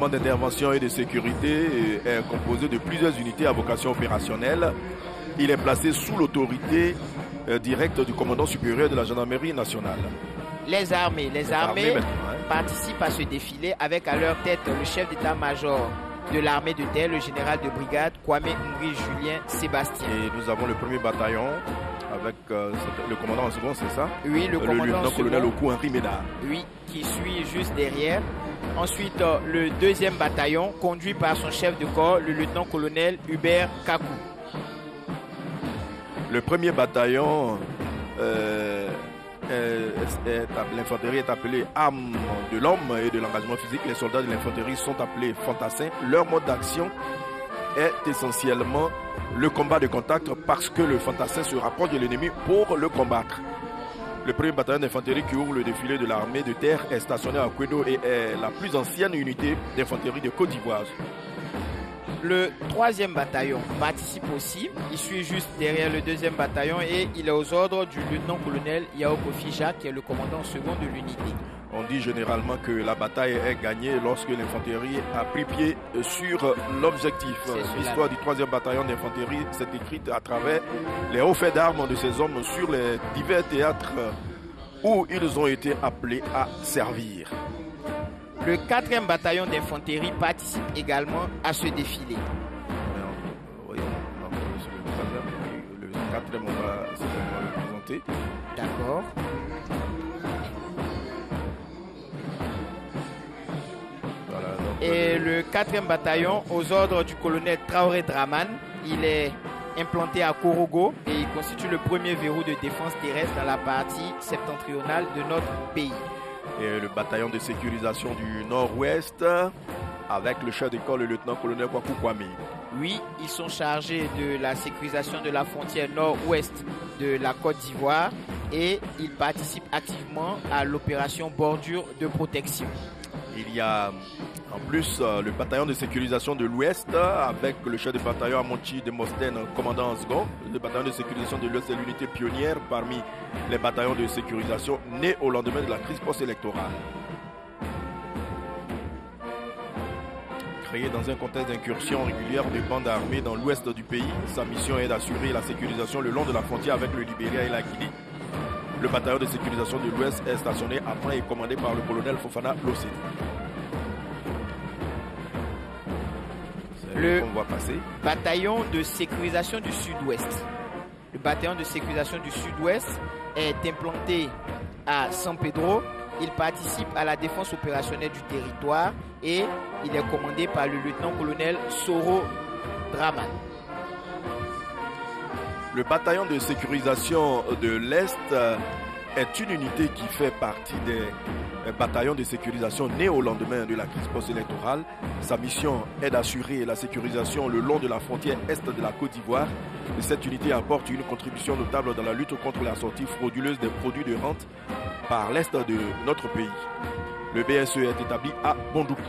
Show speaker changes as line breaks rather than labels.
groupement d'intervention et de sécurité est composé de plusieurs unités à vocation opérationnelle. Il est placé sous l'autorité directe du commandant supérieur de la gendarmerie nationale.
Les armées participent à ce défilé avec à leur tête le chef d'état-major de l'armée de terre, le général de brigade Kwame Ngui Julien Sébastien.
Et nous avons le premier bataillon avec le commandant en second, c'est ça?
Oui, le commandant
lieutenant-colonel Oku Henri Médard.
Oui, qui suit juste derrière. Ensuite, le deuxième bataillon, conduit par son chef de corps, le lieutenant-colonel Hubert Kakou.
Le premier bataillon, l'infanterie est appelée arme de l'homme et de l'engagement physique. Les soldats de l'infanterie sont appelés fantassins. Leur mode d'action est essentiellement le combat de contact parce que le fantassin se rapproche de l'ennemi pour le combattre. Le premier bataillon d'infanterie qui ouvre le défilé de l'armée de terre est stationné à Kwedo et est la plus ancienne unité d'infanterie de Côte d'Ivoire.
Le troisième bataillon participe aussi. Il suit juste derrière le deuxième bataillon et il est aux ordres du lieutenant-colonel Yao Kofi Jacques, qui est le commandant second de l'unité.
On dit généralement que la bataille est gagnée lorsque l'infanterie a pris pied sur l'objectif. L'histoire du troisième bataillon d'infanterie s'est écrite à travers les hauts faits d'armes de ces hommes sur les divers théâtres où ils ont été appelés à servir.
Le 4e bataillon d'infanterie participe également à ce défilé.
Oui, le 4e, on va le présenter.
D'accord.
Voilà,
et le 4e bataillon, aux ordres du colonel Traoré Draman, il est implanté à Korogo et il constitue le premier verrou de défense terrestre dans la partie septentrionale de notre pays.
Et le bataillon de sécurisation du Nord-Ouest avec le chef d'école, le lieutenant-colonel Kwaku Kwame.
Oui, ils sont chargés de la sécurisation de la frontière nord-ouest de la Côte d'Ivoire et ils participent activement à l'opération bordure de protection.
Il y a en plus le bataillon de sécurisation de l'Ouest avec le chef de bataillon Amonchi Demostène, commandant en second. Le bataillon de sécurisation de l'Ouest est l'unité pionnière parmi les bataillons de sécurisation nés au lendemain de la crise post-électorale. Créé dans un contexte d'incursion régulière des bandes armées dans l'ouest du pays, sa mission est d'assurer la sécurisation le long de la frontière avec le Libéria et la Guinée. Le bataillon de sécurisation de l'Ouest est stationné à Pan et commandé par le colonel Fofana Lossé.
Le bataillon de sécurisation du Sud-Ouest. Le bataillon de sécurisation du Sud-Ouest est implanté à San Pedro. Il participe à la défense opérationnelle du territoire et il est commandé par le lieutenant-colonel Soro Draman.
Le bataillon de sécurisation de l'Est est une unité qui fait partie des bataillons de sécurisation nés au lendemain de la crise post-électorale. Sa mission est d'assurer la sécurisation le long de la frontière est de la Côte d'Ivoire. Cette unité apporte une contribution notable dans la lutte contre la sortie frauduleuse des produits de rente par l'Est de notre pays. Le BSE est établi à Bondoukou.